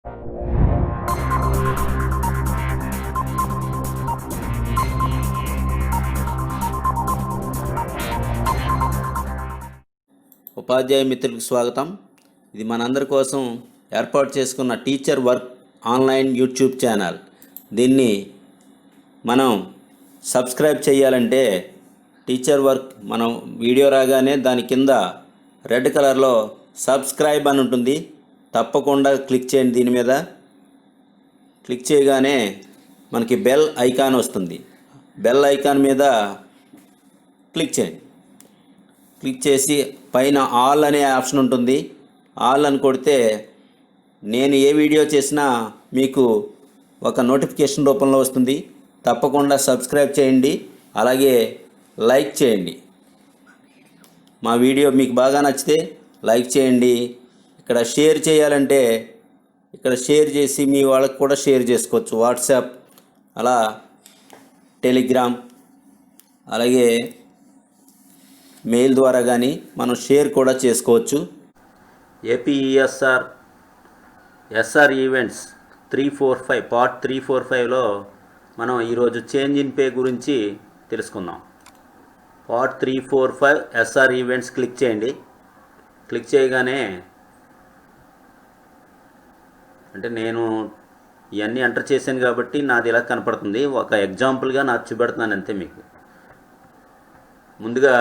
ఉపాధ్యాయ మిత్రులకు స్వాగతం. ఇది మనందరి కోసం ఏర్పాటు చేసుకున్న teacher work online YouTube channel. దీన్ని మనం సబ్స్క్రైబ్ చేయాలంటే టీచర్ వర్క్ మనం వీడియో రాగానే దాని కింద రెడ్ కలర్లో సబ్స్క్రైబ్ అని ఉంటుంది. తప్పకుండా క్లిక్ చేయండి. దీని మీద క్లిక్ చేయగానే మనకి బెల్ ఐకాన్ వస్తుంది. బెల్ ఐకాన్ మీద క్లిక్ చేయండి. క్లిక్ చేసి పైన ఆల్ అనే ఆప్షన్ ఉంటుంది. ఆల్ అని కొడితే నేను ఏ వీడియో చేసినా మీకు ఒక నోటిఫికేషన్ రూపంలో వస్తుంది. తప్పకుండా సబ్స్క్రైబ్ చేయండి, అలాగే లైక్ చేయండి. మా వీడియో మీకు బాగా నచ్చితే లైక్ చేయండి. ఇక్కడ షేర్ చేయాలంటే ఇక్కడ షేర్ చేసి మీ వాళ్ళకి కూడా షేర్ చేసుకోవచ్చు. వాట్సాప్, అలా టెలిగ్రామ్, అలాగే మెయిల్ ద్వారా కానీ మనం షేర్ కూడా చేసుకోవచ్చు. ఎస్ఆర్ ఈవెంట్స్ 345 పార్ట్ 345లో మనం ఈరోజు చేంజ్ ఇన్ పే గురించి తెలుసుకుందాం. పార్ట్ 345 ఎస్ఆర్ ఈవెంట్స్ క్లిక్ చేయండి. క్లిక్ చేయగానే అంటే నేను ఇవన్నీ ఎంటర్ చేశాను కాబట్టి నాది ఇలా కనపడుతుంది. ఒక ఎగ్జాంపుల్గా నాకు చూపెడుతున్నాను అంతే. మీకు ముందుగా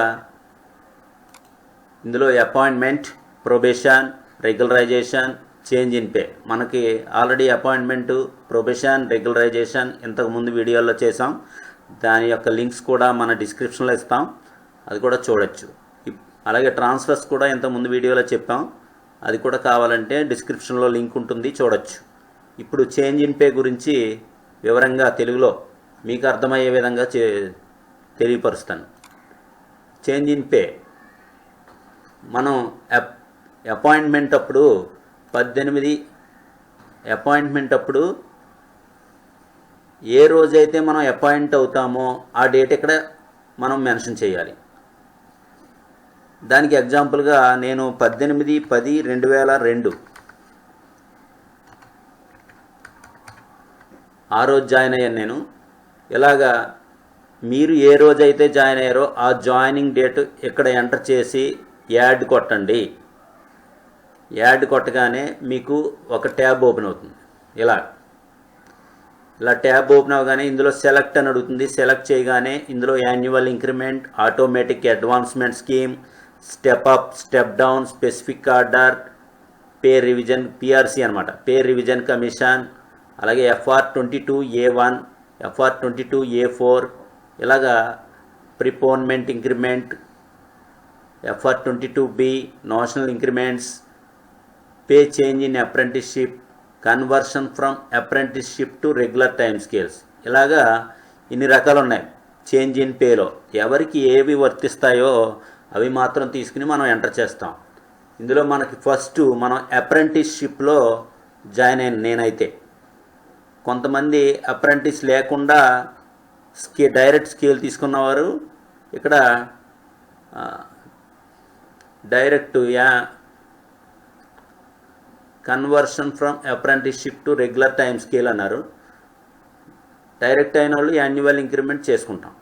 ఇందులో appointment, probation, regularisation, change in pay. మనకి ఆల్రెడీ అపాయింట్మెంటు, ప్రొబేషన్, రెగ్యులరైజేషన్ ఇంతకుముందు వీడియోలో చేసాం. దాని యొక్క లింక్స్ కూడా మన డిస్క్రిప్షన్లో ఇస్తాం, అది కూడా చూడొచ్చు. అలాగే ట్రాన్స్ఫర్స్ కూడా ఇంతకుముందు వీడియోలో చెప్పాం, అది కూడా కావాలంటే డిస్క్రిప్షన్లో లింక్ ఉంటుంది, చూడొచ్చు. ఇప్పుడు చేంజ్ ఇన్ పే గురించి వివరంగా తెలుగులో మీకు అర్థమయ్యే విధంగా తెలియపరుస్తాను. చేంజ్ ఇన్ పే మనం అపాయింట్మెంట్ అప్పుడు 18 అపాయింట్మెంట్ అప్పుడు ఏ రోజైతే మనం అపాయింట్ అవుతామో ఆ డేట్ ఇక్కడ మనం మెన్షన్ చేయాలి. దానికి ఎగ్జాంపుల్గా నేను 18/10/2002 ఆ రోజు జాయిన్ అయ్యాను నేను. ఇలాగా మీరు ఏ రోజైతే జాయిన్ అయ్యారో ఆ జాయినింగ్ డేట్ ఇక్కడ ఎంటర్ చేసి యాడ్ కొట్టండి. యాడ్ కొట్టగానే మీకు ఒక ట్యాబ్ ఓపెన్ అవుతుంది. ఇలా ట్యాబ్ ఓపెన్ అవగానే ఇందులో సెలెక్ట్ అని అడుగుతుంది. సెలెక్ట్ చేయగానే ఇందులో annual increment, automatic advancement scheme, step up, step down, specific order, pay revision, PRC అనమాట, పే రివిజన్ కమిషన్, అలాగే FR22A1, FR22A4, ఇలాగా preponement increment, FR22B, national increments, pay change in apprenticeship, conversion from apprenticeship to regular time scales. ఇలాగా ఇన్ని రకాలు ఉన్నాయి change in పేలో. ఎవరికి ఏవి వర్తిస్తాయో అవి మాత్రం తీసుకుని మనం ఎంటర్ చేస్తాం. ఇందులో మనకి ఫస్ట్ మనం అప్రెంటిస్షిప్లో జాయిన్ అయిన నేనైతే. కొంతమంది అప్రెంటిస్ లేకుండా డైరెక్ట్ స్కేల్ తీసుకున్నవారు ఇక్కడ direct conversion from apprenticeship to regular time scale అన్నారు. డైరెక్ట్ అయిన వాళ్ళు యాన్యువల్ ఇంక్రిమెంట్ చేసుకుంటాం.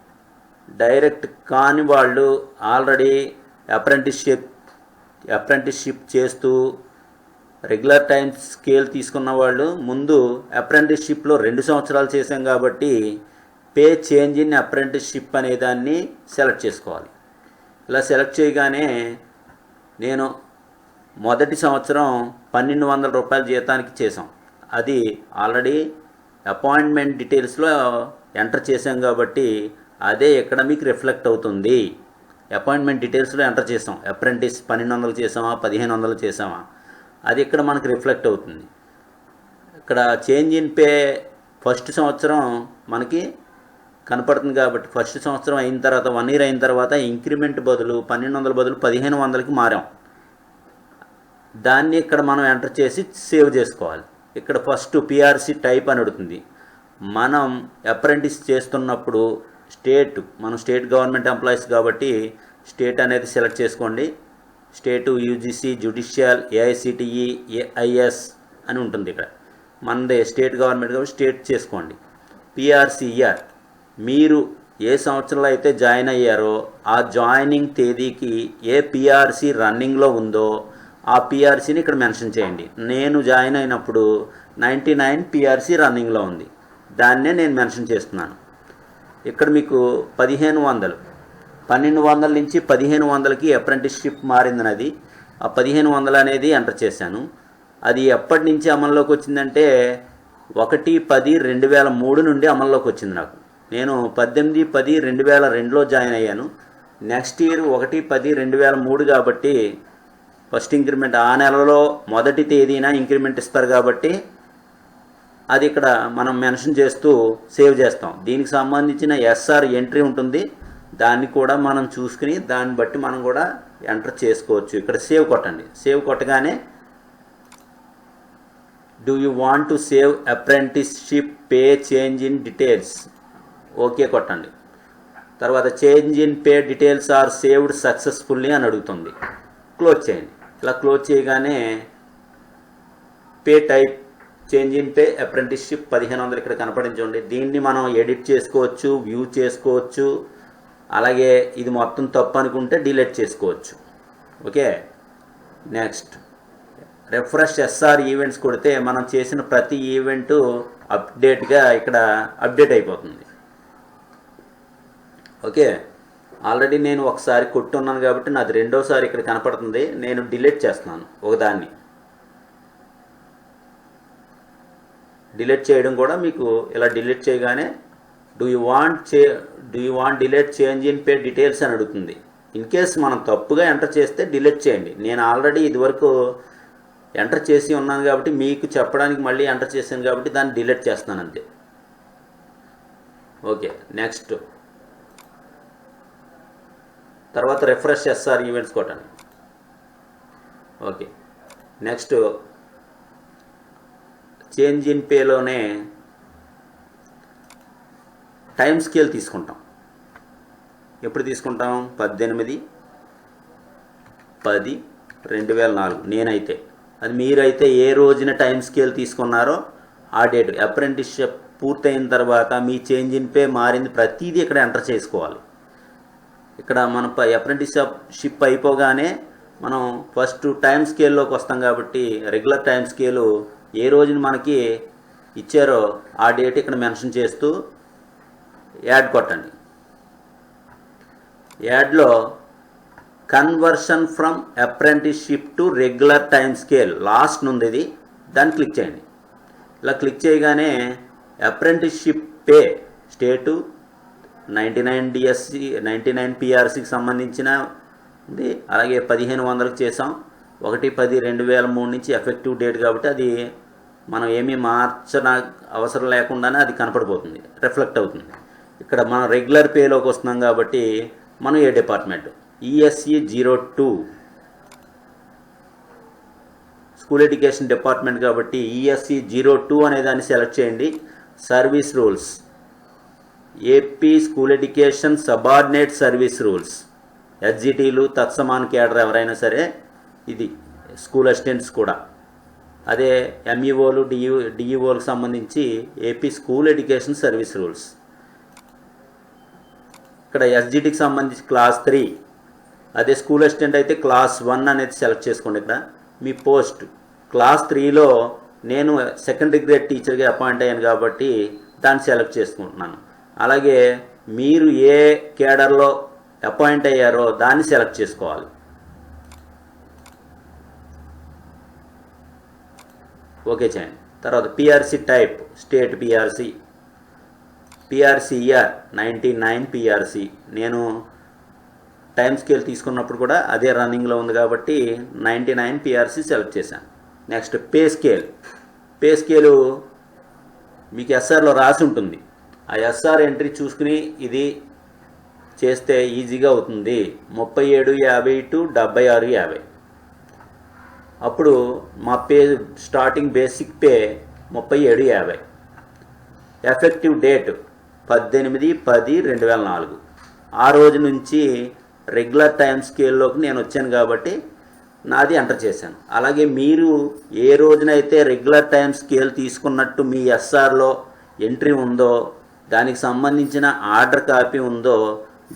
డైరెక్ట్ కాని వాళ్ళు ఆల్రెడీ అప్రెంటిస్షిప్ చేస్తూ రెగ్యులర్ టైమ్ స్కేల్ తీసుకున్న వాళ్ళు ముందు అప్రెంటిస్షిప్లో 2 సంవత్సరాలు చేసాం కాబట్టి పే చేంజ్ ఇన్ అప్రెంటిస్షిప్ అనే దాన్ని సెలెక్ట్ చేసుకోవాలి. ఇలా సెలెక్ట్ చేయగానే నేను మొదటి సంవత్సరం 1200 రూపాయల జీతానికి చేసాం. అది ఆల్రెడీ అపాయింట్మెంట్ డీటెయిల్స్లో ఎంటర్ చేసాం కాబట్టి అదే ఇక్కడ మీకు రిఫ్లెక్ట్ అవుతుంది. అపాయింట్మెంట్ డీటెయిల్స్లో ఎంటర్ చేసాం. అప్రెంటిస్ 1200 చేసామా, 1500 చేసామా, అది ఇక్కడ మనకు రిఫ్లెక్ట్ అవుతుంది. ఇక్కడ చేంజ్ ఇన్ పే ఫస్ట్ సంవత్సరం మనకి కనపడుతుంది కాబట్టి ఫస్ట్ సంవత్సరం అయిన తర్వాత 1 ఇయర్ అయిన తర్వాత ఇంక్రిమెంట్ బదులు 1200 బదులు 1500కి మారాం. దాన్ని ఇక్కడ మనం ఎంటర్ చేసి సేవ్ చేసుకోవాలి. ఇక్కడ ఫస్ట్ పిఆర్సి టైప్ అని అడుగుతుంది. మనం అప్రెంటిస్ చేస్తున్నప్పుడు మనం స్టేట్ గవర్నమెంట్ ఎంప్లాయీస్ కాబట్టి స్టేట్ అనేది సెలెక్ట్ చేసుకోండి. స్టేటు, యూజీసీ, జ్యుడిషియల్, ఏఐసిటిఈ, ఏఐఎస్ అని ఉంటుంది. ఇక్కడ మనది స్టేట్ గవర్నమెంట్ కాబట్టి స్టేట్ చేసుకోండి. పిఆర్సిఆర్ మీరు ఏ సంవత్సరంలో అయితే జాయిన్ అయ్యారో ఆ జాయినింగ్ తేదీకి ఏ పిఆర్సి రన్నింగ్లో ఉందో ఆ పిఆర్సీని ఇక్కడ మెన్షన్ చేయండి. నేను జాయిన్ అయినప్పుడు 99 పిఆర్సీ రన్నింగ్లో ఉంది, దాన్నే నేను మెన్షన్ చేస్తున్నాను. ఇక్కడ మీకు 1200 నుంచి 1500కి అప్రెంటిస్షిప్ మారిందన్నది, ఆ 1500 అనేది ఎంటర్ చేశాను. అది ఎప్పటి నుంచి అమల్లోకి వచ్చిందంటే 1/10/2003 నుండి అమల్లోకి వచ్చింది నాకు. నేను 18/10/2002లో జాయిన్ అయ్యాను. నెక్స్ట్ ఇయర్ 1/10/2003 కాబట్టి ఫస్ట్ ఇంక్రిమెంట్ ఆ నెలలో మొదటి తేదీన ఇంక్రిమెంట్ ఇస్తారు కాబట్టి అది ఇక్కడ మనం మెన్షన్ చేస్తూ సేవ్ చేస్తాం. దీనికి సంబంధించిన ఎస్ఆర్ ఎంట్రీ ఉంటుంది, దాన్ని కూడా మనం చూసుకుని దాన్ని బట్టి మనం కూడా ఎంటర్ చేసుకోవచ్చు. ఇక్కడ సేవ్ కొట్టండి. సేవ్ కొట్టగానే do you want to save apprenticeship pay change in details okay కొట్టండి. తర్వాత change in pay details are saved successfully అని అడుగుతుంది. క్లోజ్ చేయండి. ఇలా క్లోజ్ చేయగానే pay type change in pay apprenticeship 1500 ఇక్కడ కనపడించండి. దీన్ని మనం ఎడిట్ చేసుకోవచ్చు, వ్యూ చేసుకోవచ్చు, అలాగే ఇది మొత్తం తప్పు అనుకుంటే డిలీట్ చేసుకోవచ్చు. Okay, next refresh SR events కొడితే మనం చేసిన ప్రతి ఈవెంట్ అప్డేట్గా ఇక్కడ అప్డేట్ అయిపోతుంది. ఓకే, ఆల్రెడీ నేను ఒకసారి కొట్టున్నాను కాబట్టి నాది రెండోసారి ఇక్కడ కనపడుతుంది. నేను డిలీట్ చేస్తున్నాను ఒకదాన్ని. డిలీట్ చేయడం కూడా మీకు ఇలా డిలీట్ చేయగానే do you want delete change in pay details అని అడుగుతుంది. ఇన్ కేస్ మనం తప్పుగా ఎంటర్ చేస్తే డిలీట్ చేయండి. నేను ఆల్రెడీ ఇదివరకు ఎంటర్ చేసి ఉన్నాను కాబట్టి మీకు చెప్పడానికి మళ్ళీ ఎంటర్ చేశాను కాబట్టి దాన్ని డిలీట్ చేస్తున్నాను అంతే. ఓకే, నెక్స్ట్ తర్వాత రిఫ్రెష్ ఎస్ఆర్ ఈవెంట్స్ కొట్టండి. ఓకే, నెక్స్ట్ చేంజ్ ఇన్ పేలోనే టైం స్కేల్ తీసుకుంటాం. ఎప్పుడు తీసుకుంటాం? 18/10/2004 నేనైతే. అది మీరైతే ఏ రోజున టైం స్కేల్ తీసుకున్నారో ఆ డేట్. అప్రెంటిస్షిప్ పూర్తయిన తర్వాత మీ చేంజ్ ఇన్ పే మారింది ప్రతిదీ ఇక్కడ ఎంటర్ చేసుకోవాలి. ఇక్కడ మన అప్రెంటిస్షిప్ అయిపోగానే మనం ఫస్ట్ టైం స్కేల్లోకి వస్తాం కాబట్టి రెగ్యులర్ టైం స్కేలు ఏ రోజున మనకి ఇచ్చారో ఆ డేట్ ఇక్కడ మెన్షన్ చేస్తూ యాడ్ కొట్టండి. యాడ్లో conversion from apprenticeship to regular time scale last నుండి ఇది, దాన్ని క్లిక్ చేయండి. ఇలా క్లిక్ చేయగానే అప్రెంటిస్షిప్ పే స్టేటు 99 డిఎస్సి 99 పిఆర్సికి సంబంధించిన ఉంది. అలాగే 1500కి చేసాం. 1/10/2003 నుంచి ఎఫెక్టివ్ డేట్ కాబట్టి అది మనం ఏమీ మార్చన అవసరం లేకుండానే అది కనపడిపోతుంది, రిఫ్లెక్ట్ అవుతుంది. ఇక్కడ మనం రెగ్యులర్ పేలోకి వస్తున్నాం కాబట్టి మనం ఏ department ESC 02 school education department కాబట్టి ఈఎస్సి 02 అనే దాన్ని సెలెక్ట్ చేయండి. Service rules AP school education subordinate service rules. ఎస్జిటీలు తత్సమాన కేడర్ ఎవరైనా సరే ఇది స్కూల్ అసిస్టెంట్స్ కూడా. అదే ఎంఈఓలు డిఈఓలకు సంబంధించి AP school education service rules. ఇక్కడ ఎస్జిటికి సంబంధించి క్లాస్ 3, అదే స్కూల్ అసిస్టెంట్ అయితే క్లాస్ 1 అనేది సెలెక్ట్ చేసుకోండి. ఇక్కడ మీ పోస్ట్ క్లాస్ 3లో నేను సెకండరీ గ్రేడ్ టీచర్గా అపాయింట్ అయ్యాను కాబట్టి దాన్ని సెలెక్ట్ చేసుకుంటున్నాను. అలాగే మీరు ఏ కేడర్లో అపాయింట్ అయ్యారో దాన్ని సెలెక్ట్ చేసుకోవాలి. ఓకే చేయండి. తర్వాత పిఆర్సి టైప్ స్టేట్ పిఆర్సిఆర్ 99 పిఆర్సి. నేను టైం స్కేల్ తీసుకున్నప్పుడు కూడా అదే రన్నింగ్లో ఉంది కాబట్టి 99 పిఆర్సి సెలెక్ట్ చేశాను. నెక్స్ట్ పే స్కేలు మీకు ఎస్ఆర్లో రాసి ఉంటుంది. ఆ ఎస్ఆర్ ఎంట్రీ చూసుకుని ఇది చేస్తే ఈజీగా అవుతుంది. 3750 టు 7650. అప్పుడు మా pay starting basic pay 3750. Effective date 18/10/2004. ఆ రోజు నుంచి రెగ్యులర్ టైం స్కేల్లోకి నేను వచ్చాను కాబట్టి నాది ఎంటర్ చేశాను. అలాగే మీరు ఏ రోజునైతే రెగ్యులర్ టైం స్కేల్ తీసుకున్నట్టు మీ ఎస్ఆర్లో ఎంట్రీ ఉందో, దానికి సంబంధించిన ఆర్డర్ కాపీ ఉందో,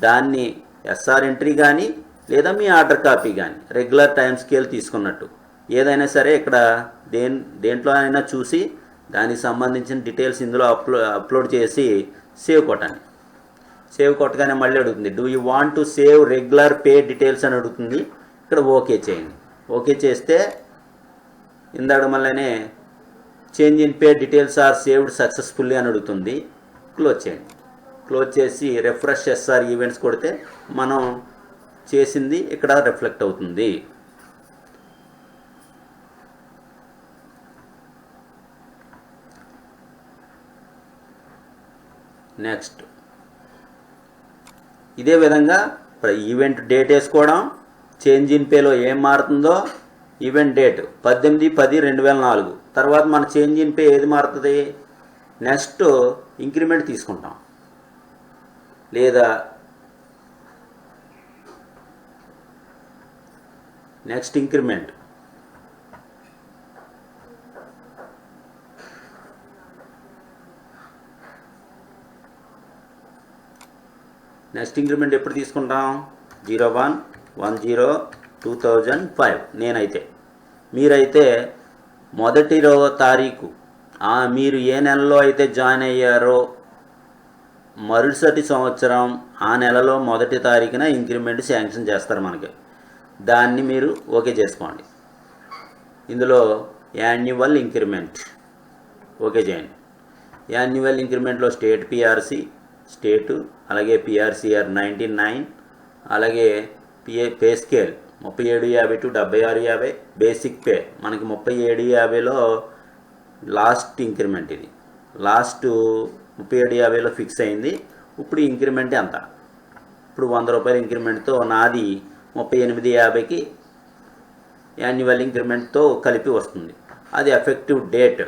దాన్ని ఎస్ఆర్ ఎంట్రీ కానీ లేదా మీ ఆర్డర్ కాపీ కానీ రెగ్యులర్ టైం స్కేల్ తీసుకున్నట్టు ఏదైనా సరే ఇక్కడ దేంట్లో అయినా చూసి దానికి సంబంధించిన డీటెయిల్స్ ఇందులో అప్లోడ్ చేసి సేవ్ కొట్టండి. సేవ్ కొట్టగానే మళ్ళీ అడుగుతుంది, do you want to save regular pay details అని అడుగుతుంది. ఇక్కడ ఓకే చేయండి. ఓకే చేస్తే ఇందాక మళ్ళీ change in pay details are saved successfully అని అడుగుతుంది. క్లోజ్ చేయండి. క్లోజ్ చేసి రిఫ్రెష్ ఎస్ఆర్ ఈవెంట్స్ కొడితే మనం చేసింది ఇక్కడ రిఫ్లెక్ట్ అవుతుంది. నెక్స్ట్ ఇదే విధంగా ఈవెంట్ డేట్ వేసుకోవడం, చేంజ్ ఇన్ పేలో ఏం మారుతుందో, ఈవెంట్ డేట్ 18/10/2004. తర్వాత మన చేంజ్ ఇన్ పే ఏది మారుతుంది, నెక్స్ట్ ఇంక్రిమెంట్ తీసుకుంటాం లేదా నెక్స్ట్ ఇంక్రిమెంట్. నెక్స్ట్ ఇంక్రిమెంట్ ఎప్పుడు తీసుకుంటాం, 01/10/2005. నేనైతే, మీరైతే మొదటి తారీఖు మీరు ఏ నెలలో అయితే జాయిన్ అయ్యారో మరుసటి సంవత్సరం ఆ నెలలో మొదటి తారీఖున ఇంక్రిమెంట్ శాంక్షన్ చేస్తారు మనకి. దాన్ని మీరు ఓకే చేసుకోండి. ఇందులో యాన్యువల్ ఇంక్రిమెంట్ ఓకే చేయండి. యాన్యువల్ ఇంక్రిమెంట్లో స్టేట్ పిఆర్సి స్టేటు, అలాగే పిఆర్సిఆర్ 99, అలాగే pay scale 3750 to 7650. Basic pay మనకి 3750లో లాస్ట్ ఇంక్రిమెంట్, ఇది లాస్ట్ 3750లో ఫిక్స్ అయింది. ఇప్పుడు ఇంక్రిమెంట్ ఎంత, ఇప్పుడు 100 రూపాయల ఇంక్రిమెంట్తో నాది 3850కి యాన్యువల్ ఇంక్రిమెంట్తో కలిపి వస్తుంది. అది effective date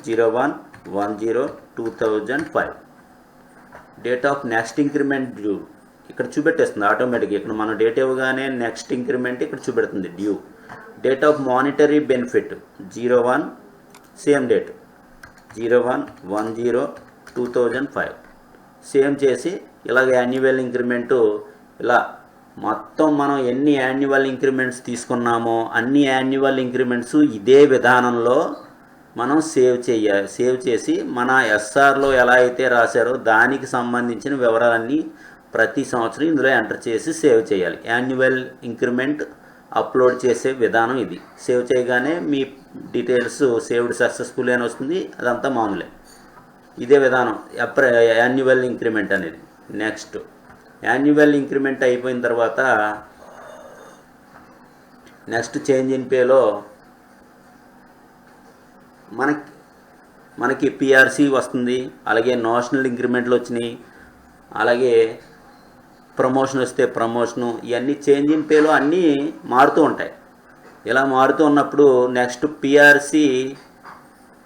01/10/2005. Date of next increment due ఇక్కడ చూపెట్టేస్తుంది ఆటోమేటిక్గా. ఇక్కడ మనం డేట్ ఇవ్వగానే నెక్స్ట్ ఇంక్రిమెంట్ ఇక్కడ చూపెడుతుంది due. Date of monetary benefit 01, same date 01/10/2005. Same చేసి ఇలాగ యాన్యువల్ ఇంక్రిమెంటు ఇలా మొత్తం మనం ఎన్ని యాన్యువల్ ఇంక్రిమెంట్స్ తీసుకున్నామో అన్ని యాన్యువల్ ఇంక్రిమెంట్స్ ఇదే విధానంలో మనం సేవ్ చేసి మన ఎస్ఆర్లో ఎలా అయితే రాశారో దానికి సంబంధించిన వివరాలన్నీ ప్రతి సంవత్సరం ఇందులో ఎంటర్ చేసి సేవ్ చేయాలి. యాన్యువల్ ఇంక్రిమెంట్ అప్లోడ్ చేసే విధానం ఇది. సేవ్ చేయగానే మీ డీటెయిల్స్ సేవ్డ్ సక్సెస్ఫుల్ అని వస్తుంది. అదంతా మామూలే, ఇదే విధానం యాన్యువల్ ఇంక్రిమెంట్ అనేది. నెక్స్ట్ యాన్యువల్ ఇంక్రిమెంట్ అయిపోయిన తర్వాత నెక్స్ట్ చేంజ్ ఇన్ పేలో మనకి పిఆర్సి వస్తుంది, అలాగే నోషనల్ ఇంక్రిమెంట్లు వచ్చినాయి, అలాగే ప్రమోషన్ వస్తే ప్రమోషను, ఇవన్నీ చేంజ్ ఇన్ పేలో అన్నీ మారుతూ ఉంటాయి. ఇలా మారుతూ ఉన్నప్పుడు నెక్స్ట్ పిఆర్సి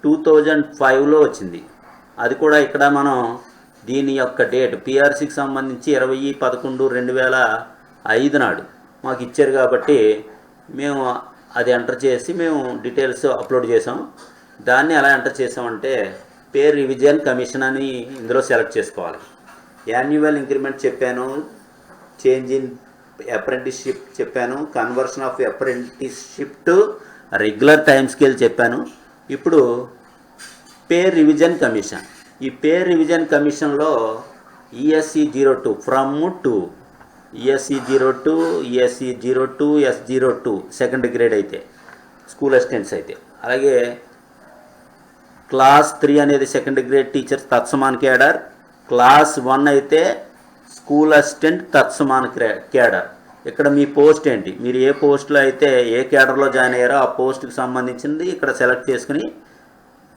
2005లో వచ్చింది. అది కూడా ఇక్కడ మనం దీని యొక్క డేట్ పిఆర్సికి సంబంధించి 20/11/2005 నాడు మాకు ఇచ్చారు కాబట్టి మేము అది ఎంటర్ చేసి మేము డీటెయిల్స్ అప్లోడ్ చేసాం. దాన్ని ఎలా ఎంటర్ చేసామంటే పే రివిజన్ కమిషన్ అని ఇందులో సెలెక్ట్ చేసుకోవాలి. యాన్యువల్ ఇంక్రిమెంట్ చెప్పాను, చేంజ్ ఇన్ అప్రెంటిస్షిప్ చెప్పాను, conversion of apprenticeship to regular time scale చెప్పాను. ఇప్పుడు పే రివిజన్ కమిషన్, ఈ పే రివిజన్ కమిషన్లో ESE 02 ఫ్రమ్ టు ESE 02, ESE 02, S02 second grade అయితే స్కూల్ అసిస్టెంట్స్ అయితే, అలాగే క్లాస్ 3 అనేది సెకండ్ గ్రేడ్ టీచర్ తత్సమాన్ కేడర్, క్లాస్ 1 అయితే స్కూల్ అసిస్టెంట్ తత్సమాన్ కేడర్. ఇక్కడ మీ పోస్ట్ ఏంటి, మీరు ఏ పోస్ట్లో అయితే ఏ కేడర్లో జాయిన్ అయ్యారో ఆ పోస్ట్కి సంబంధించింది ఇక్కడ సెలెక్ట్ చేసుకుని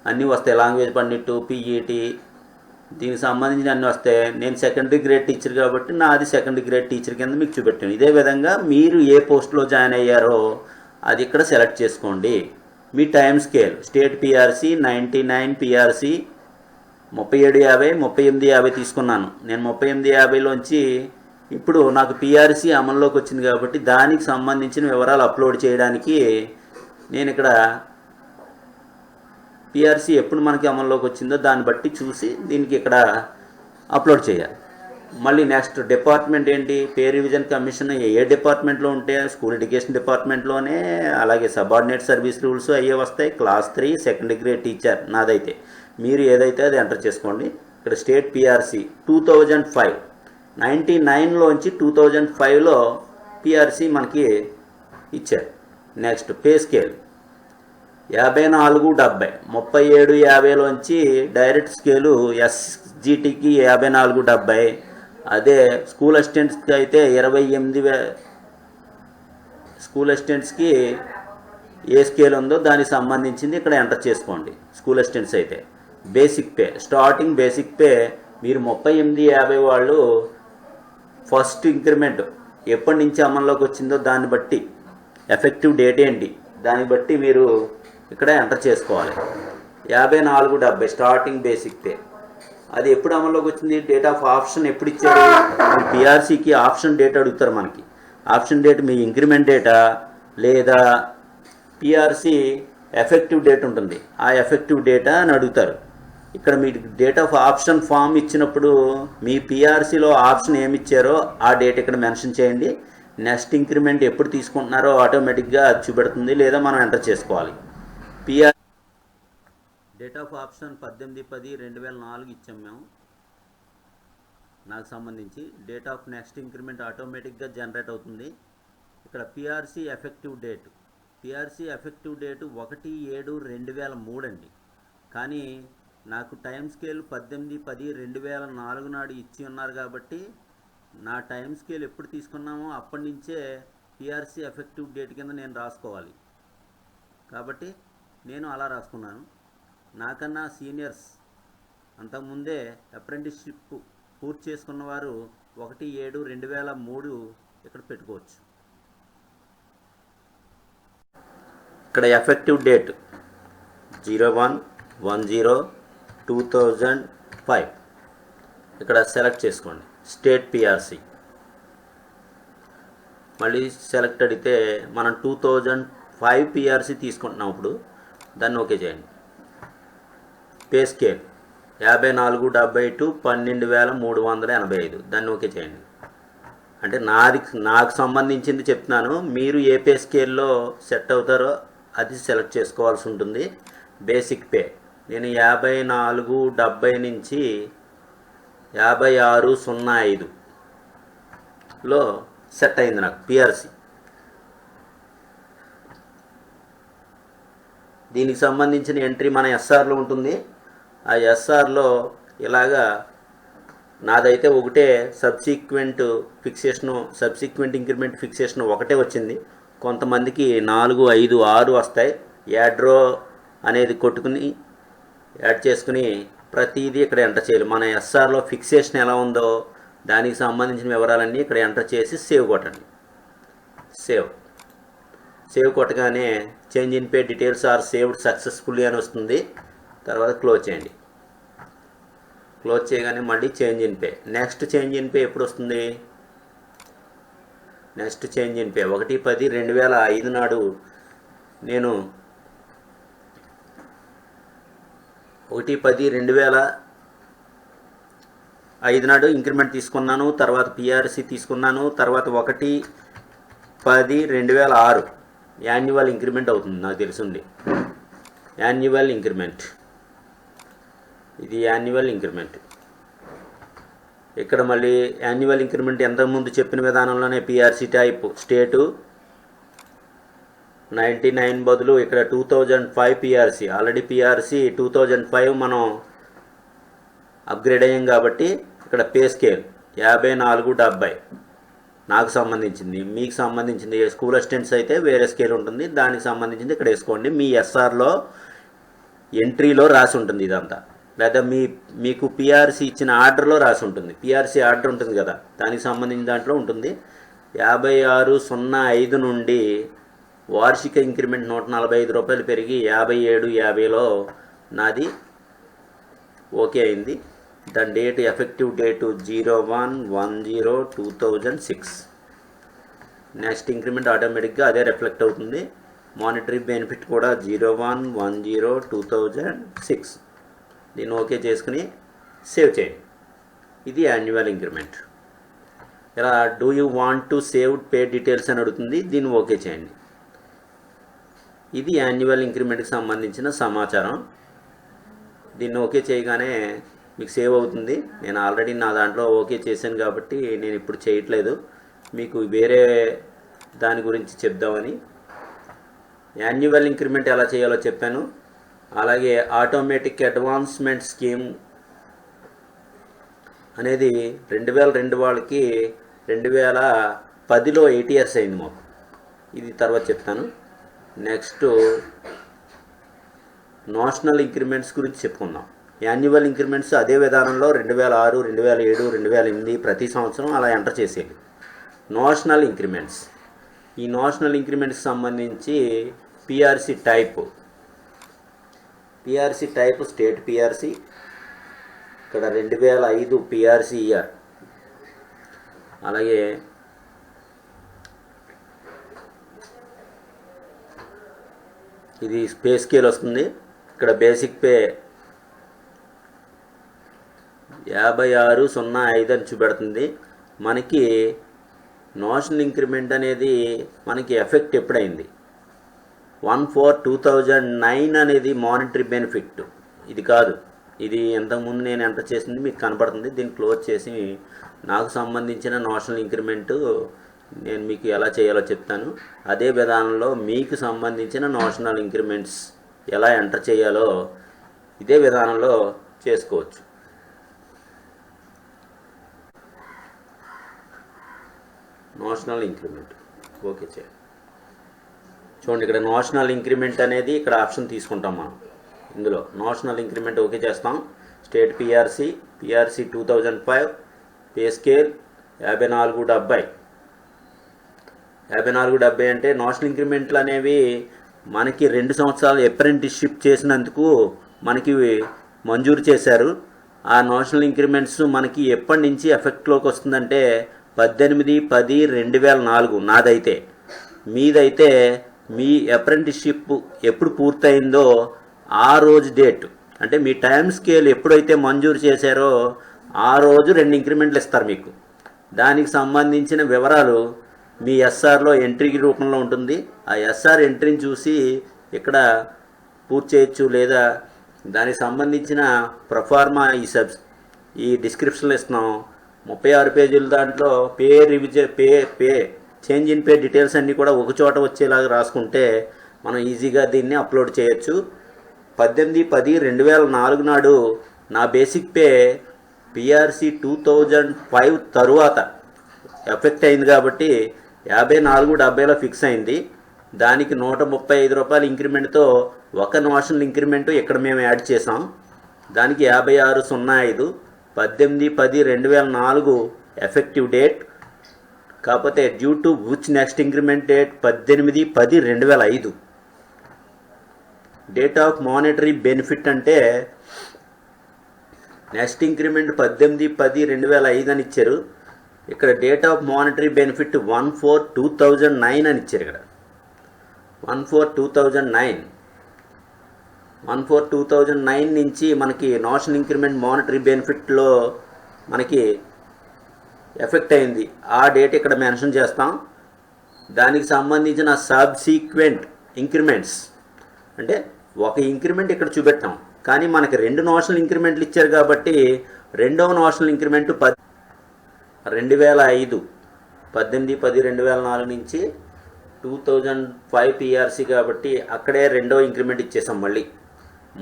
అన్నీ వస్తాయి. లాంగ్వేజ్ పండిట్, PET, దీనికి సంబంధించిన అన్నీ వస్తాయి. నేను సెకండరీ గ్రేడ్ టీచర్ కాబట్టి నాది సెకండరీ గ్రేడ్ టీచర్ కింద మీకు చూపెట్టాను. ఇదే విధంగా మీరు ఏ పోస్ట్లో జాయిన్ అయ్యారో అది ఇక్కడ సెలెక్ట్ చేసుకోండి. మీ time scale state PRC 99, PRC 3750, 3850 తీసుకున్నాను. నేను 3850లోంచి ఇప్పుడు నాకు పిఆర్సీ అమల్లోకి వచ్చింది కాబట్టి దానికి సంబంధించిన వివరాలు అప్లోడ్ చేయడానికి నేను ఇక్కడ పిఆర్సీ ఎప్పుడు మనకి అమల్లోకి వచ్చిందో దాన్ని బట్టి చూసి దీనికి ఇక్కడ అప్లోడ్ చేయాలి. మళ్ళీ నెక్స్ట్ డిపార్ట్మెంట్ ఏంటి, పే రివిజన్ కమిషన్ ఏ డిపార్ట్మెంట్లో ఉంటే స్కూల్ ఎడ్యుకేషన్ డిపార్ట్మెంట్లోనే, అలాగే సబార్డినేట్ సర్వీస్ రూల్స్ అయ్యే వస్తాయి. క్లాస్ 3 సెకండ్ గ్రేడ్ టీచర్ నాదైతే, మీరు ఏదైతే అది ఎంటర్ చేసుకోండి. ఇక్కడ స్టేట్ పిఆర్సీ 2005 99లోంచి 2005లో పిఆర్సీ మనకి ఇచ్చారు. నెక్స్ట్ పే స్కేల్ 54-70 37-50లోంచి డైరెక్ట్ స్కేలు ఎస్జిటికి 54-70. అదే స్కూల్ అసిస్టెంట్స్కి అయితే 28,000. స్కూల్ అసిస్టెంట్స్కి ఏ స్కేల్ ఉందో దానికి సంబంధించింది ఇక్కడ ఎంటర్ చేసుకోండి. స్కూల్ అసిస్టెంట్స్ అయితే basic pay, starting basic pay మీరు 38-50 వాళ్ళు ఫస్ట్ ఇంక్రిమెంట్ ఎప్పటి నుంచి అమల్లోకి వచ్చిందో దాన్ని బట్టి, ఎఫెక్టివ్ డేట్ ఏంటి దాన్ని బట్టి మీరు ఇక్కడ ఎంటర్ చేసుకోవాలి. 54-70 స్టార్టింగ్ బేసిక్ పే. అది ఎప్పుడు అమల్లోకి వచ్చింది, డేట్ ఆఫ్ ఆప్షన్ ఎప్పుడు ఇచ్చారు. పిఆర్సీకి ఆప్షన్ డేట్ అడుగుతారు మనకి. ఆప్షన్ డేట్ మీ ఇంక్రిమెంట్ డేటా లేదా పిఆర్సీ ఎఫెక్టివ్ డేట్ ఉంటుంది, ఆ ఎఫెక్టివ్ డేటా అని అడుగుతారు. ఇక్కడ మీకు డేట్ ఆఫ్ ఆప్షన్ ఫామ్ ఇచ్చినప్పుడు మీ పిఆర్సీలో ఆప్షన్ ఏమి ఇచ్చారో ఆ డేట్ ఇక్కడ మెన్షన్ చేయండి. నెక్స్ట్ ఇంక్రిమెంట్ ఎప్పుడు తీసుకుంటున్నారో ఆటోమేటిక్గా అది చూపెడుతుంది, లేదా మనం ఎంటర్ చేసుకోవాలి. పిఆర్ డేట్ ఆఫ్ ఆప్షన్ 18-10-2004 ఇచ్చాం మేము. నాకు సంబంధించి డేట్ ఆఫ్ నెక్స్ట్ ఇంక్రిమెంట్ ఆటోమేటిక్గా జనరేట్ అవుతుంది. ఇక్కడ PRC effective date, PRC effective date 1/7/2003 అండి. కానీ నాకు టైం స్కేల్ 18-10-2004 నాడు ఇచ్చి ఉన్నారు కాబట్టి నా టైం స్కేల్ ఎప్పుడు తీసుకున్నామో అప్పటి నుంచే పిఆర్సీ ఎఫెక్టివ్ డేట్ కింద నేను రాసుకోవాలి. కాబట్టి నేను అలా రాసుకున్నాను. నాకన్నా సీనియర్స్ అంతకుముందే అప్రెంటిస్షిప్ పూర్తి చేసుకున్న వారు 1/7/2003 ఇక్కడ పెట్టుకోవచ్చు. ఇక్కడ ఎఫెక్టివ్ డేట్ 01/10/2005 ఇక్కడ సెలెక్ట్ చేసుకోండి. స్టేట్ పిఆర్సీ మళ్ళీ సెలెక్ట్ అడిగితే మనం 2005 పిఆర్సీ తీసుకుంటున్నాం. ఇప్పుడు దాన్ని ఓకే చేయండి. పే స్కేల్ 54-70 to 12,385 దాన్ని ఓకే చేయండి. అంటే నాకు సంబంధించింది చెప్తున్నాను, మీరు ఏ పే స్కేల్లో సెట్ అవుతారో అది సెలెక్ట్ చేసుకోవాల్సి ఉంటుంది. బేసిక్ పే నేను 54-70 నుంచి 56-05లో సెట్ అయింది నాకు పిఆర్సీ. దీనికి సంబంధించిన ఎంట్రీ మన ఎస్ఆర్లో ఉంటుంది. ఆ ఎస్ఆర్లో ఇలాగా నాదైతే ఒకటే సబ్సిక్వెంట్ ఇంక్రిమెంట్ ఫిక్సేషన్ ఒకటే వచ్చింది. కొంతమందికి 4, 5, 6 వస్తాయి. యాడ్రో అనేది కొట్టుకుని యాడ్ చేసుకుని ప్రతిదీ ఇక్కడ ఎంటర్ చేయాలి. మన ఎస్ఆర్లో ఫిక్సేషన్ ఎలా ఉందో దానికి సంబంధించిన వివరాలన్నీ ఇక్కడ ఎంటర్ చేసి సేవ్ కొట్టండి. సేవ్ కొట్టగానే change in pay details are saved successfully అని వస్తుంది. తర్వాత క్లోజ్ చేయండి. క్లోజ్ చేయగానే మళ్ళీ change in pay. Next change in pay ఎప్పుడు వస్తుంది, నెక్స్ట్ చేంజ్ ఇన్ పే 1/10/2005 నాడు నేను 1/10/2005 నాడు ఇంక్రిమెంట్ తీసుకున్నాను. తర్వాత పిఆర్సీ తీసుకున్నాను. తర్వాత 1/10/2006 యాన్యువల్ ఇంక్రిమెంట్ అవుతుంది. నాకు తెలుసుండి యాన్యువల్ ఇంక్రిమెంట్, ఇది యాన్యువల్ ఇంక్రిమెంట్. ఇక్కడ మళ్ళీ యాన్యువల్ ఇంక్రిమెంట్ ఎంతకుముందు చెప్పిన విధానంలోనే పిఆర్సీ టైప్ స్టేటు 99 బదులు ఇక్కడ 2005 పిఆర్సీ. ఆల్రెడీ పిఆర్సీ 2005 మనం అప్గ్రేడ్ అయ్యాం కాబట్టి ఇక్కడ పే స్కేల్ 54-70 నాకు సంబంధించింది. మీకు సంబంధించింది స్కూల్ అసిస్టెంట్స్ అయితే వేరే స్కేల్ ఉంటుంది, దానికి సంబంధించింది ఇక్కడ వేసుకోండి. మీ ఎస్ఆర్లో ఎంట్రీలో రాసి ఉంటుంది ఇదంతా, లేదా మీకు పిఆర్సీ ఇచ్చిన ఆర్డర్లో రాసి ఉంటుంది. పిఆర్సీ ఆర్డర్ ఉంటుంది కదా, దానికి సంబంధించిన దాంట్లో ఉంటుంది. 56-05 నుండి వార్షిక ఇంక్రిమెంట్ 145 రూపాయలు పెరిగి 57-50లో నాది ఓకే అయింది. దాని date effective date 01/10/2006. Next increment ఆటోమేటిక్గా అదే రిఫ్లెక్ట్ అవుతుంది. మానిటరీ బెనిఫిట్ కూడా 01/10/2006. దీన్ని ఓకే చేసుకుని సేవ్ చేయండి. ఇది యాన్యువల్ ఇంక్రిమెంట్. ఇలా do you want to save pay details అని అడుగుతుంది, దీన్ని ఓకే చేయండి. ఇది యాన్యువల్ ఇంక్రిమెంట్కి సంబంధించిన సమాచారం. దీన్ని ఓకే చేయగానే మీకు సేవ్ అవుతుంది. నేను ఆల్రెడీ నా దాంట్లో ఓకే చేశాను కాబట్టి నేను ఇప్పుడు చేయట్లేదు, మీకు వేరే దాని గురించి చెప్దామని. యాన్యువల్ ఇంక్రిమెంట్ ఎలా చేయాలో చెప్పాను. అలాగే ఆటోమేటిక్ అడ్వాన్స్మెంట్ స్కీమ్ అనేది 2002 వాళ్ళకి 2010లో 8 years అయింది మాకు. ఇది తర్వాత చెప్తాను. నెక్స్ట్ నేషనల్ ఇంక్రిమెంట్స్ గురించి చెప్పుకుందాం. యాన్యువల్ ఇంక్రిమెంట్స్ అదే విధానంలో 2006, 2007, 2008 ప్రతి సంవత్సరం అలా ఎంటర్ చేసేది. నేషనల్ ఇంక్రిమెంట్స్, ఈ నేషనల్ ఇంక్రిమెంట్స్కి సంబంధించి పిఆర్సి టైప్ స్టేట్ పిఆర్సి, ఇక్కడ 2005 పిఆర్సి ఇయర్. అలాగే ఇది పే స్కేల్ వస్తుంది. ఇక్కడ బేసిక్ పే 5605 అని చూపెడుతుంది. మనకి నేషనల్ ఇంక్రిమెంట్ అనేది మనకి ఎఫెక్ట్ ఎప్పుడైంది? 1/4/2009 అనేది మానిటరీ బెనిఫిట్. ఇది కాదు, ఇది ఇంతకుముందు నేను ఎంటర్ చేసింది మీకు కనపడుతుంది. దీన్ని క్లోజ్ చేసి నాకు సంబంధించిన నేషనల్ ఇంక్రిమెంటు నేను మీకు ఎలా చేయాలో చెప్తాను. అదే విధానంలో మీకు సంబంధించిన నేషనల్ ఇంక్రిమెంట్స్ ఎలా ఎంటర్ చేయాలో ఇదే విధానంలో చేసుకోవచ్చు. నేషనల్ ఇంక్రిమెంట్ ఓకే చేయండి. చూడండి, ఇక్కడ నేషనల్ ఇంక్రిమెంట్ అనేది ఇక్కడ ఆప్షన్ తీసుకుంటాం మనం. ఇందులో నేషనల్ ఇంక్రిమెంట్ ఓకే చేస్తాం. State PRC 2005 pay scale 5470. 5470 అంటే నేషనల్ ఇంక్రిమెంట్లు అనేవి మనకి 2 సంవత్సరాలు అప్రెంటిస్షిప్ చేసినందుకు మనకి మంజూరు చేశారు. ఆ నేషనల్ ఇంక్రిమెంట్స్ మనకి ఎప్పటి నుంచి ఎఫెక్ట్లోకి వస్తుందంటే 18/10/2004 నాదైతే. మీదైతే మీ అప్రెంటిస్షిప్ ఎప్పుడు పూర్తయిందో ఆ రోజు డేట్, అంటే మీ టైం స్కేల్ ఎప్పుడైతే మంజూరు చేశారో ఆ రోజు 2 ఇంక్రిమెంట్లు ఇస్తారు మీకు. దానికి సంబంధించిన వివరాలు మీ ఎస్ఆర్లో ఎంట్రీ రూపంలో ఉంటుంది. ఆ ఎస్ఆర్ ఎంట్రీని చూసి ఇక్కడ పూర్తి చేయొచ్చు, లేదా దానికి సంబంధించిన ప్రొఫార్మా ఈ డిస్క్రిప్షన్లో ఇస్తున్నాం. 36 పేజీల దాంట్లో pay change in pay details అన్నీ కూడా ఒక చోట వచ్చేలాగా రాసుకుంటే మనం ఈజీగా దీన్ని అప్లోడ్ చేయొచ్చు. 18/10/2004 నాడు నా బేసిక్ పే పిఆర్సి 2005 తరువాత ఎఫెక్ట్ అయింది కాబట్టి 5470లో ఫిక్స్ అయింది. దానికి 135 రూపాయల ఇంక్రిమెంట్తో ఒక నేషనల్ ఇంక్రిమెంటు ఇక్కడ మేము యాడ్ చేసాం. దానికి 5605 18/10/2004 ఎఫెక్టివ్ డేట్. కాకపోతే due to which next increment date 18/10/2005. Date of monetary benefit అంటే నెక్స్ట్ ఇంక్రిమెంట్ 18/10/2005 అని ఇచ్చారు. ఇక్కడ డేట్ ఆఫ్ మానిటరీ బెనిఫిట్ 1/4/2009 అని ఇచ్చారు. ఇక్కడ 1/4/2009 నుంచి మనకి నేషనల్ ఇంక్రిమెంట్ మానిటరీ బెనిఫిట్లో మనకి ఎఫెక్ట్ అయింది. ఆ డేట్ ఇక్కడ మెన్షన్ చేస్తాం. దానికి సంబంధించిన సబ్సీక్వెంట్ ఇంక్రిమెంట్స్ అంటే ఒక ఇంక్రిమెంట్ ఇక్కడ చూపెట్టాం, కానీ మనకి 2 నేషనల్ ఇంక్రిమెంట్లు ఇచ్చారు కాబట్టి రెండవ నేషనల్ ఇంక్రిమెంట్ 2005 18/10/2004 నుంచి 2005 పిఆర్సి కాబట్టి అక్కడే రెండవ ఇంక్రిమెంట్ ఇచ్చేసాం. మళ్ళీ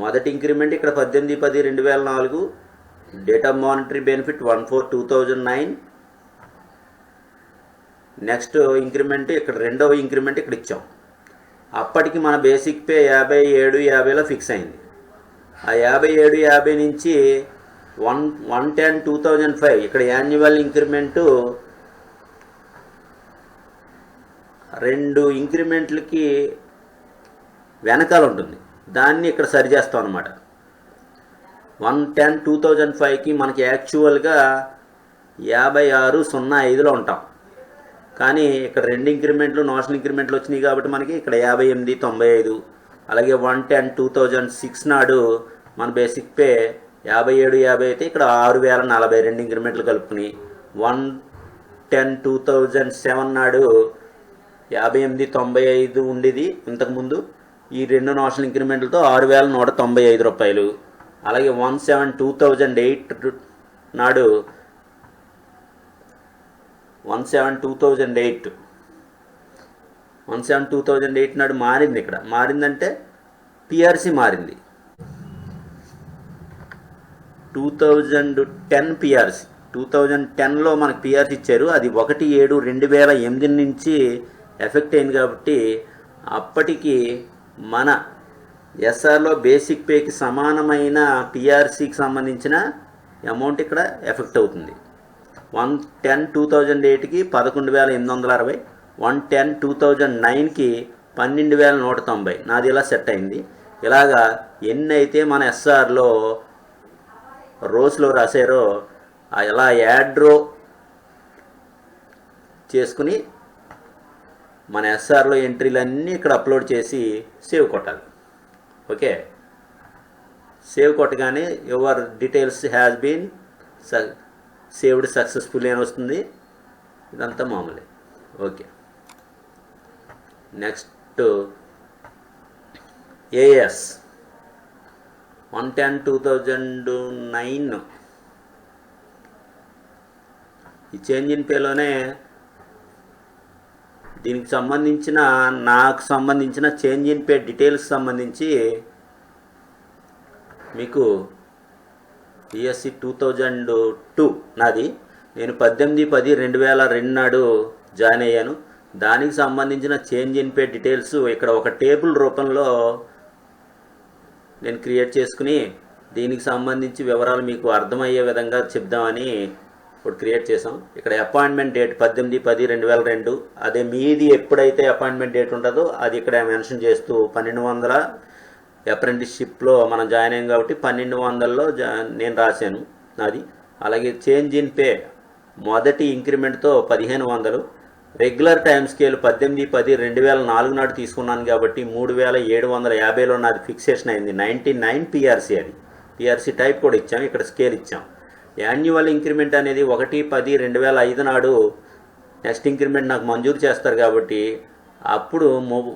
మొదటి ఇంక్రిమెంట్ ఇక్కడ 18/10/2004, date of monetary benefit 1/4/2009. Next increment ఇక్కడ రెండవ ఇంక్రిమెంట్ ఇక్కడ ఇచ్చాం. అప్పటికి మన బేసిక్ పే 5750లో ఫిక్స్ అయింది. ఆ 5750 నుంచి 1/10/2005 ఇక్కడ యాన్యువల్ ఇంక్రిమెంటు 2 ఇంక్రిమెంట్లకి వెనకాల ఉంటుంది. దాన్ని ఇక్కడ సరి చేస్తాం అన్నమాట. 1/10/2005కి మనకి యాక్చువల్గా 56.05లో ఉంటాం. కానీ ఇక్కడ రెండు ఇంక్రిమెంట్లు నోషనల్ ఇంక్రిమెంట్లు వచ్చినాయి కాబట్టి మనకి ఇక్కడ 58.95. అలాగే 1/10/2006 నాడు మన బేసిక్ పే 57.50 అయితే ఇక్కడ 6,040 రెండు ఇంక్రిమెంట్లు కలుపుకుని. 1/10/2007 నాడు 58.95 ఉండేది ఇంతకుముందు. ఈ రెండు నోషనల్ ఇంక్రిమెంట్లతో 6,195 రూపాయలు. అలాగే 1/7/2008 నాడు 1/7/2008 నాడు మారింది. ఇక్కడ మారిందంటే పిఆర్సి మారింది. 2010 పిఆర్సి 2010లో మనకు పిఆర్సి ఇచ్చారు. అది 1/7/2008 నుంచి ఎఫెక్ట్ అయింది కాబట్టి అప్పటికి మన ఎస్ఆర్లో బేసిక్ పేకి సమానమైన పిఆర్సికి సంబంధించిన అమౌంట్ ఇక్కడ ఎఫెక్ట్ అవుతుంది. 1/10/2008కి 11,860, 1/10/2009కి 12,190. నాది ఇలా సెట్ అయింది. ఇలాగా ఎన్ని అయితే మన ఎస్ఆర్లో రోస్లో రాశారో ఇలా యాడ్రో చేసుకుని మన ఎస్ఆర్లో ఎంట్రీలన్నీ ఇక్కడ అప్లోడ్ చేసి సేవ్ కొట్టాలి. ఓకే, సేవ్ కొట్టగానే your details has been saved successfully అని వస్తుంది. ఇదంతా మామూలే. ఓకే, నెక్స్ట్ ఏఎస్ 1/10/2009 ఈ చేంజ్ ఇన్ పేలోనే దీనికి సంబంధించిన నాకు సంబంధించిన చేంజ్ ఇన్ పే డీటెయిల్స్ సంబంధించి మీకు బిఎస్సి 2002 నాది. నేను 18/10/2002 నాడు జాయిన్ అయ్యాను. దానికి సంబంధించిన చేంజ్ ఇన్ పే డీటెయిల్స్ ఇక్కడ ఒక టేబుల్ రూపంలో నేను క్రియేట్ చేసుకుని దీనికి సంబంధించి వివరాలు మీకు అర్థమయ్యే విధంగా చెప్దామని ఇప్పుడు క్రియేట్ చేసాం. ఇక్కడ అపాయింట్మెంట్ డేట్ 18/10/2002. అదే మీది ఎప్పుడైతే అపాయింట్మెంట్ డేట్ ఉంటుందో అది ఇక్కడ మెన్షన్ చేస్తూ 1200 అప్రెంటిస్షిప్లో మనం జాయిన్ అయ్యాం కాబట్టి 1200లో నేను రాశాను నాది. అలాగే చేంజ్ ఇన్ పే మొదటి ఇంక్రిమెంట్తో 1500. రెగ్యులర్ టైం స్కేల్ 18/10/2004 నాడు తీసుకున్నాను కాబట్టి 3,750లో నాది ఫిక్సేషన్ అయింది. 99 పిఆర్సి. అది పిఆర్సి టైప్ కూడా ఇచ్చాం, ఇక్కడ స్కేల్ ఇచ్చాం. యాన్యువల్ ఇంక్రిమెంట్ అనేది 1/10/2005 నాడు నెక్స్ట్ ఇంక్రిమెంట్ నాకు మంజూరు చేస్తారు కాబట్టి అప్పుడు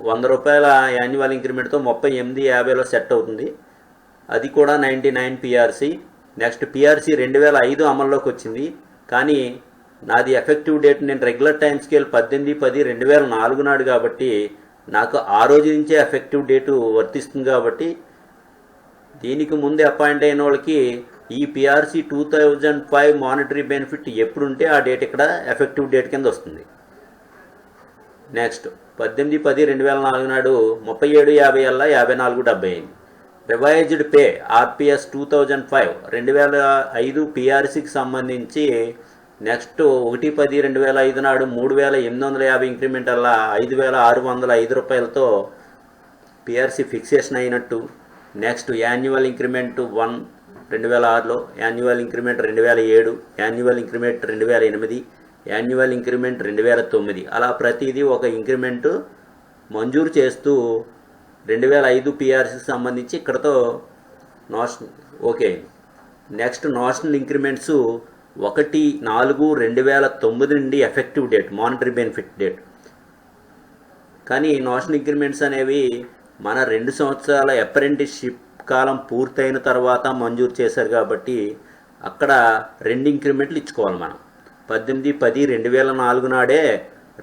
100 రూపాయల యాన్యువల్ ఇంక్రిమెంట్తో 38,50లో సెట్ అవుతుంది. అది కూడా 99 పిఆర్సి. నెక్స్ట్ పిఆర్సి 2005 అమల్లోకి వచ్చింది. కానీ నాది ఎఫెక్టివ్ డేట్ నేను రెగ్యులర్ టైం స్కేల్ 18/10/2004 నాడు కాబట్టి నాకు ఆ రోజు నుంచే ఎఫెక్టివ్ డేటు వర్తిస్తుంది. కాబట్టి దీనికి ముందే అపాయింట్ అయిన వాళ్ళకి ఈ పిఆర్సి 2005 మానిటరీ బెనిఫిట్ ఎప్పుడుంటే ఆ డేట్ ఇక్కడ ఎఫెక్టివ్ డేట్ కింద వస్తుంది. నెక్స్ట్ 18/10/2004 నాడు 37.50 అలా 54.70 అయింది. రివైజ్డ్ పే ఆర్పిఎస్ 2005 2005 పిఆర్సికి సంబంధించి నెక్స్ట్ 1/10/2005 నాడు 3,850 ఇంక్రిమెంట్ అలా 5,605 రూపాయలతో పిఆర్సి ఫిక్సేషన్ అయినట్టు. నెక్స్ట్ యాన్యువల్ ఇంక్రిమెంట్ 1 2006లో, annual increment 2007, annual increment 2008, annual increment 2009 అలా ప్రతిదీ ఒక ఇంక్రిమెంట్ మంజూరు చేస్తూ 2005 పిఆర్సీకి సంబంధించి ఇక్కడతో ఓకే. నెక్స్ట్ నోషనల్ ఇంక్రిమెంట్స్ 1/4/2009 నుండి effective date monetary benefit date. కానీ నోషనల్ ఇంక్రిమెంట్స్ అనేవి మన 2 సంవత్సరాల అప్రెంటిస్షిప్ కాలం పూర్తయిన తర్వాత మంజూరు చేశారు కాబట్టి అక్కడ 2 ఇంక్రిమెంట్లు ఇచ్చుకోవాలి. మనం 18/10/2004 నాడే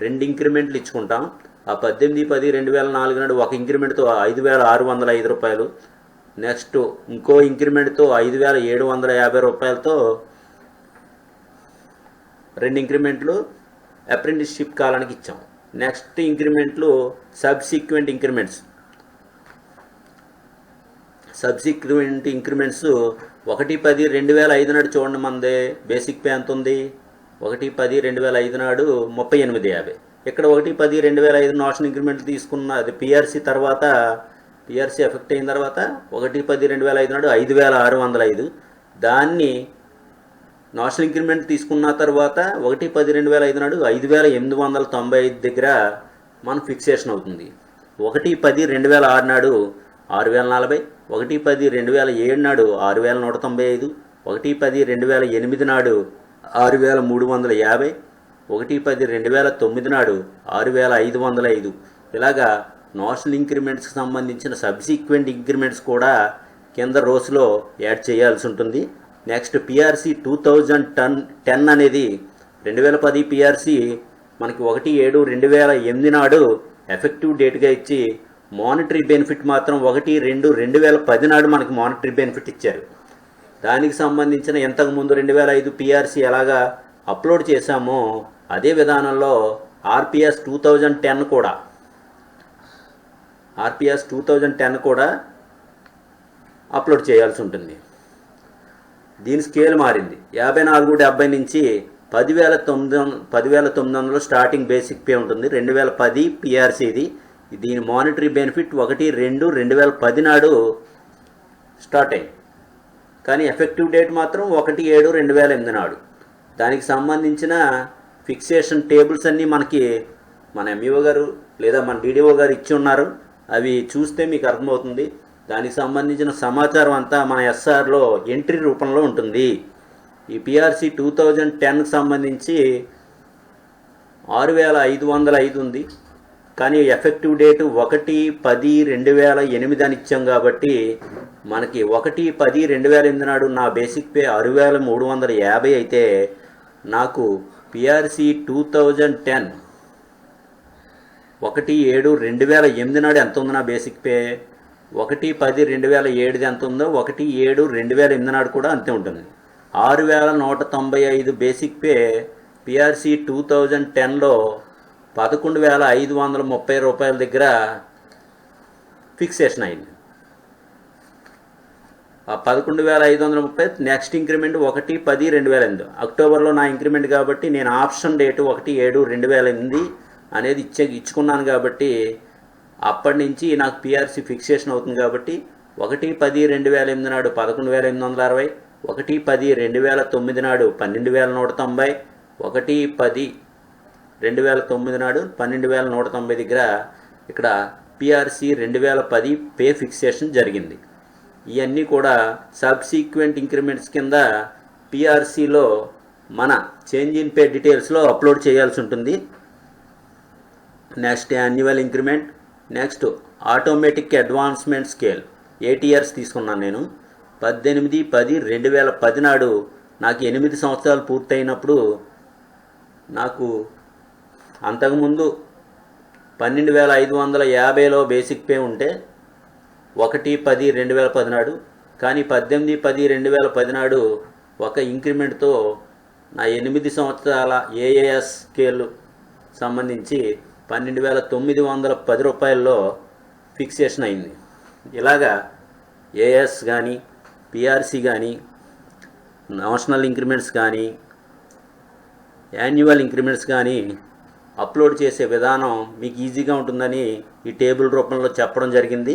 2 ఇంక్రిమెంట్లు ఇచ్చుకుంటాం. ఆ 18/10/2004 నాడు ఒక ఇంక్రిమెంట్తో 5,605 రూపాయలు, నెక్స్ట్ ఇంకో ఇంక్రిమెంట్తో 5,750 రూపాయలతో 2 ఇంక్రిమెంట్లు అప్రెంటిస్షిప్ కాలానికి ఇచ్చాం. నెక్స్ట్ ఇంక్రిమెంట్లు సబ్సిక్వెంట్ ఇంక్రిమెంట్స్ 1/10/2005 నాడు చూడండి. మనది బేసిక్ పే ఎంత ఉంది? 1/10/2005 నాడు 38.50. ఇక్కడ 1/10/2005 నోషనల్ ఇంక్రిమెంట్ తీసుకున్న అది పిఆర్సి తర్వాత పిఆర్సీ ఎఫెక్ట్ అయిన తర్వాత 1/10/2005 నాడు 5,605. దాన్ని నేషనల్ ఇంక్రిమెంట్ తీసుకున్న తర్వాత 1/10/2005 నాడు 5,895 దగ్గర మన ఫిక్సేషన్ అవుతుంది. 1/10/2006 నాడు 6,040, 1/10/2007 నాడు 6,195, 1/10/2008 నాడు 6,350, 1/10/2009 నాడు 6,505. ఇలాగా నేషనల్ ఇంక్రిమెంట్స్కి సంబంధించిన సబ్సిక్వెంట్ ఇంక్రిమెంట్స్ కూడా కింద రోస్లో యాడ్ చేయాల్సి ఉంటుంది. నెక్స్ట్ పిఆర్సీ 2010 అనేది 2010 పిఆర్సీ మనకి 1/7/2008 నాడు ఎఫెక్టివ్ డేట్గా ఇచ్చి మానిటరీ బెనిఫిట్ మాత్రం 1/2/2010 నాడు మనకి మానిటరీ బెనిఫిట్ ఇచ్చారు. దానికి సంబంధించిన ఇంతకుముందు 2005 పిఆర్సీ ఎలాగా అప్లోడ్ చేశామో అదే విధానంలో ఆర్పిఎస్ 2010 కూడా అప్లోడ్ చేయాల్సి ఉంటుంది. దీని స్కేల్ మారింది. 54/70 నుంచి 10,900 స్టార్టింగ్ బేసిక్ పే ఉంటుంది. 2010 పిఆర్సీది. దీని మానిటరీ బెనిఫిట్ 1/2/2010 నాడు స్టార్ట్ అయింది. కానీ ఎఫెక్టివ్ డేట్ మాత్రం 1/7/2008 నాడు. దానికి సంబంధించిన ఫిక్సేషన్ టేబుల్స్ అన్నీ మనకి మన ఎంఈఓ గారు లేదా మన డిడిఓ గారు ఇచ్చి ఉన్నారు. అవి చూస్తే మీకు అర్థమవుతుంది. దానికి సంబంధించిన సమాచారం అంతా మన ఎస్ఆర్లో ఎంట్రీ రూపంలో ఉంటుంది. ఈ పిఆర్సీ 2010కి సంబంధించి 6,505 ఉంది. కానీ ఎఫెక్టివ్ డేటు 1/10/2008 అని ఇచ్చాం కాబట్టి మనకి 1/10/2008 నాడు నా బేసిక్ పే 6,350 అయితే నాకు పిఆర్సీ 2010 1/7/2008 నాడు ఎంత ఉంది నా బేసిక్ పే, 1/10/2007 ఎంత ఉందో 1/7/2008 నాడు కూడా అంతే ఉంటుంది. 6,195 బేసిక్ పే పిఆర్సీ 2010లో 11,530 రూపాయల దగ్గర ఫిక్సేషన్ అయింది. ఆ 11,530 నెక్స్ట్ ఇంక్రిమెంట్ 1/10/2008 అక్టోబర్లో నా ఇంక్రిమెంట్ కాబట్టి నేను ఆప్షన్ డేటు 1/7/2008 అనేది ఇచ్చుకున్నాను కాబట్టి అప్పటి నుంచి నాకు పిఆర్సీ ఫిక్సేషన్ అవుతుంది. కాబట్టి 1/10/2008 నాడు 11,860, 1/10/2009 నాడు 12,190, 1/10/2009 నాడు 12,190 దగ్గర ఇక్కడ పిఆర్సీ 2010 పే ఫిక్సేషన్ జరిగింది. ఇవన్నీ కూడా సబ్సీక్వెంట్ ఇంక్రిమెంట్స్ కింద పిఆర్సీలో మన చేంజ్ ఇన్ పే డీటెయిల్స్లో అప్లోడ్ చేయాల్సి ఉంటుంది. Next annual increment, next automatic advancement scale ATRs తీసుకున్నాను నేను. 18/10/2010 నాడు నాకు 8 సంవత్సరాలు పూర్తయినప్పుడు నాకు అంతకుముందు 12,550లో బేసిక్ పే ఉంటే 1/10/2010 నాడు, కానీ 18/10/2010 నాడు ఒక ఇంక్రిమెంట్తో నా 8 సంవత్సరాల AAS స్కేల్ సంబంధించి 12,910 రూపాయల్లో ఫిక్సేషన్ అయింది. ఇలాగా AS కానీ పిఆర్సీ కానీ నేషనల్ ఇంక్రిమెంట్స్ కానీ యాన్యువల్ ఇంక్రిమెంట్స్ కానీ అప్లోడ్ చేసే విధానం మీకు ఈజీగా ఉంటుందని ఈ టేబుల్ రూపంలో చెప్పడం జరిగింది.